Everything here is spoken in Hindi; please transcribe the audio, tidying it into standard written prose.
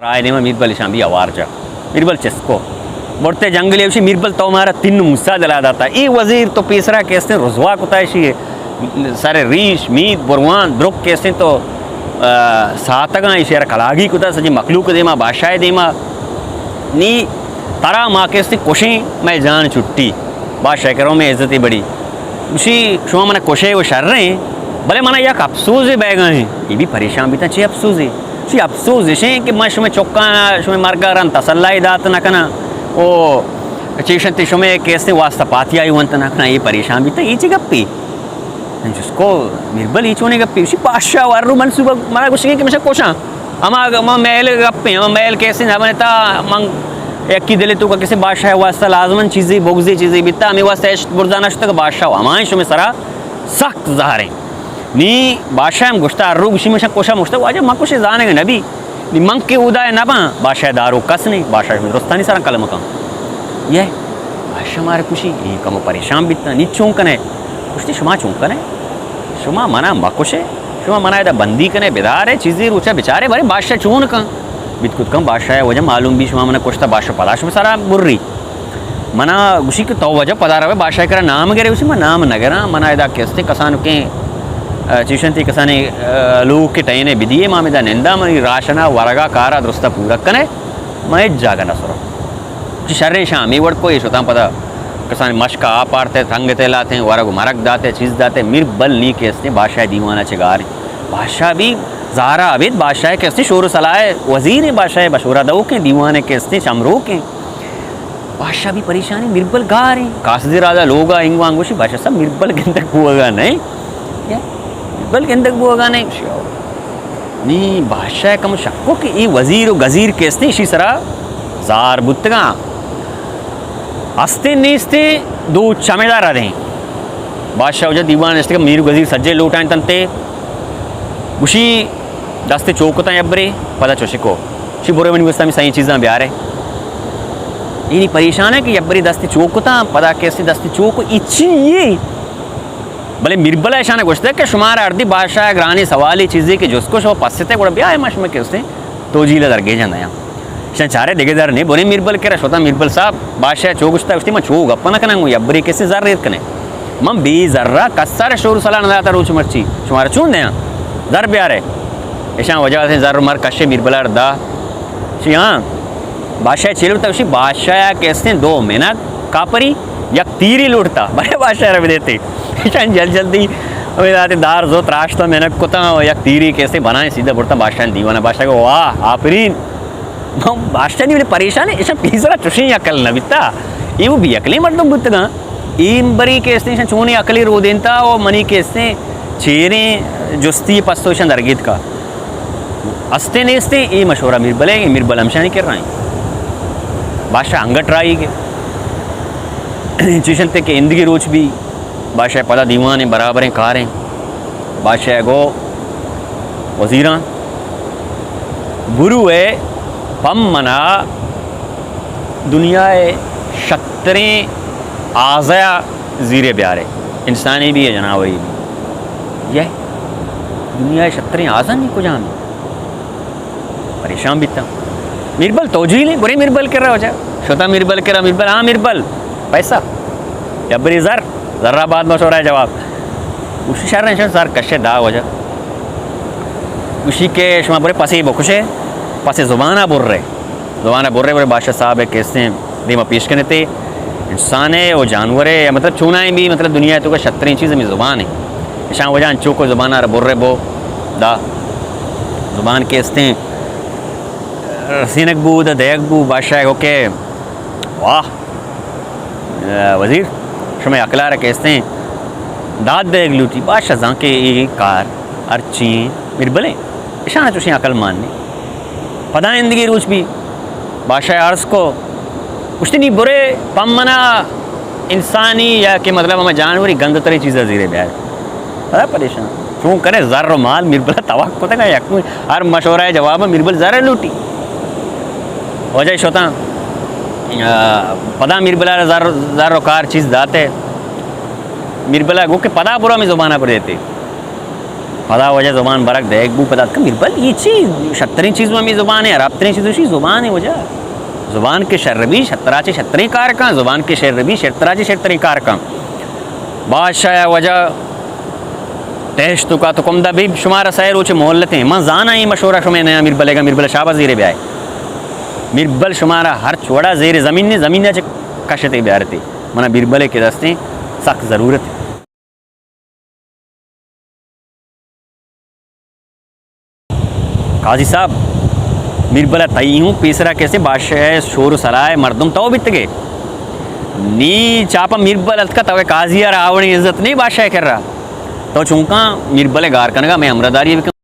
रायनेमा मिर्बल शांबी अवारजा मिर्बल चेस्को बढ़ते जंगली उसी मिर्बल तो हमारा तीन मुस्सा जला दाता ये वजीर तो पेसरा कैसे रुजवा कुताशी सारे रीश मीत बुरवान द्रुक कैसे तो सातगा इशारा कलागी कुता सजी मखलूक देमा बादशाह देमा नी तारा माँ कैसे कोशे मैं जान छुट्टी बादशाह करो में इज्जत बड़ी उसी शुमा मना कोशे वो शर रहे हैं भले मना यक अफसोस है बैगा है ये भी परेशान भी था चे अफसोस है ची अफसोस है कि मैं शुमे चौका शुमे मार्गा रन तसल्लाई दात न कना ओ चीशंती शुमे कैसे वास्ता पाती आई वंत न कना ये परेशान भी था ये ची गप्पी जिसको मिर्बल ही चोने गप्पी उसी बादशाह वारू मनसूबा मारा कुछ के मशा कोशा अमा महल गप्पे अमा महल कैसे ना बने ता मंग एक की दिले तो का किसी बादशाह वास्ता लाजमन चीज़ें बोगज़ी चीज़ें बिता हमें वास्ता बुरजाना तक बादशाह हमारे शुमे सरा सख्त ज़ाहरें नी बादशाह हम गुश्ता अर्रू गुशी में कोशा मुश्ता वाजा माँ कुछ जाने के नबी नी मंग के उदाय नबा बादशाह दारू कस नहीं बादशाह में रुस्तानी सारा कलम का ये बादशाह हमारे खुशी ये कम परेशान बितना नी चौंकन है कुछ शुमा चौंकन है शुमा मना मकुश है शुमा मना इधर बंदी कने बेदार है चीज़ें रुचा बेचारे भरे बादशाह चून का बित खुद कम बादशाह वजह मालूम भी शुमा मना कुछ था बादशाह पलाश में सारा बुर्री मना उसी के तो वजह पता रहा बादशाह करा नाम गिरे उसी में नाम नगरा मना इधर कैसे कसान के चीशंती कसाने लोग के टैने बिदिए मामिदा निंदा मनी राशना वरगा कारा दुरुस्ता पूरा कने मैं जागा न सरो शर्रे शामी वड़ कोई होता पता कसान मशका आ पारते थंग ते लाते वरग मरक दाते चीज़ दाते मिर बल नी केसने बादशाह दीवाना चिगार बादशाह भी ज़ारा अबिद बादशाह केसने शोर सलाए वजीर बादशाह बशोरा दो के दीवाने केसने चमरो के बादशाह भी परेशानी मिर्बल गा रहे कासदी राजा लोगा इंग वांगोशी बादशाह सब मिर्बल के अंदर हुआ नहीं बल्कि अंदर वो गाने नी बादशाह कम शक्को कि ये वजीर और गजीर कैसे इसी सरा जार बुत्तगा हस्ते नेस्ते दो चमेदार रहे बादशाह वजह दीवान इसके मीर गजीर सज्जे लौटाएं तंते उसी दस्ते चौकता अब्रे पता चोशिको शी बुरे मनी वस्ता में सही चीज़ां ब्याह रहे ये परेशान है कि अब्रे दस्ते चौकता पता कैसे दस्ते चौक इच्छी ये भले मिर्बल ऐसा गुश्ते कि शुमार अर्दी बादशाह ग्रानी सवाली चीज़ें कि जिसको शो पसते को ब्याह है मश में के उसने तो जीला दरगे जाना यहाँ इसे चारे दिगेदार नहीं बोले मिर्बल के रशोता मिर्बल साहब बादशाह चौगुश्ता उसने मैं चौग अपना कना हूँ अब्बरी कैसे ज़र रेत कने मम बी ज़र्रा कस्सार शोर सला न आता रोच मर्ची शुमार चून दे यहाँ ज़र ब्याह रहे ऐसा वजह से ज़र मर कशे मिर्बल अर्दा शी हाँ बादशाह चेलता उसी बादशाह कैसे 2 महीना कापरी या तीरी लूटता बड़े बादशाह रख देते जल्दी जल्दी दार जो त्राशता मैंने कुता या तीरी कैसे बनाए सीधा बढ़ता बादशाह दीवाना बादशाह को वाह आफरीन बादशाह नहीं परेशान है ऐसा तीसरा चुशी अकल न बिता ये वो भी अकली मर्दम बुतना ईम बरी कैसे चूने अकली रो देता और मनी कैसे चेरे जुस्ती पस्तोशन दरगीत का हस्ते नेस्ते ये मशवरा मिर्बल है मिर्बल हमशानी कर रहा है बादशाह अंगट राई के चीशन के इंदगी रोच भी बादशाह पता दीवान बराबर कारें बादशाह गो वजीरा गुरु है पम मना दुनिया शतरें आज़या ज़ीरे ब्यारे इंसानी भी है जनाब भी यह दुनिया शतरें आज़ा नहीं कुछ हम परेशान भी था मिर्बल तोजी नहीं बुरे मिर्बल कर रहा हो जाए शोता मिर्बल कर रहा मिर्बल हाँ मिर्बल पैसा या बरी ज़र ज़र्रा बाद में है जवाब उसी शहर ने सर कशे दा वजह उसी के शुमा बुरे पसे बखुश है पसे ज़ुबाना बुर रहे बुरे बादशाह साहब है कैसे दीमा पेश करने थे इंसान है वो जानवर है मतलब चूनाएँ भी मतलब दुनिया तो का शतरी चीज़ में ज़ुबान है ऐसा वजह चौको ज़ुबाना बुर रहे बो दा ज़ुबान कैसे रसीनक बू दयक बू बादशाह ओके वाह वजीर शुमे अकला कैसे दाद देग लूटी बादशाह जा के कार अर्ची मिर्बलें इशाना चुशी अकल मानने पदा जिंदगी रूच भी बादशाह अर्ज को कुछ नहीं बुरे पमना इंसानी या के मतलब हमें जानवरी गंद तरी चीज़ें जीरे ब्याह बड़ा परेशान क्यों करे ज़र माल मिर्बल तवाक को तक हर मशवरा जवाब में मिर्बल ज़र लूटी वजह शोता पदा मिर्बला ज़ारो कार चीज़ दाते मिर्बला गो के पदा पूरा में ज़ुबाना पर देते पदा वजह ज़ुबान बरक देख बू पता का मिरबल ये चीज़ शतरी चीज़ में मी ज़ुबान है रबतरी चीज़ ज़ुबान है वजह ज़ुबान के शर्रबी शतराचे शतरी कारका ज़ुबान के शर्रबी शतराचे शतरी कारका बादशाह वजह टेस्ट तो का तो कमदा भी शुमारा सैर उचे मोहल्लते हैं जाना ही मशोरा शुमे नया मिरबलेगा मिरबल शाबा ज़ीरे ब्याय मिरबल शुमारा हर छोड़ा ज़ेर ज़मीन ने ज़मीन कशते ब्यारते मना बिरबले के दस्ते सख्त ज़रूरत है। काजी साहब मिरबला तई हूँ पीसरा कैसे बादशाह शोर सलाह मर्दम तो बित गए नी चापा मिरबल का तवे काजिया रावणी इज्जत नहीं बादशाह कर रहा तो चूंका मिरबले गार कनगा मैं अमरदारी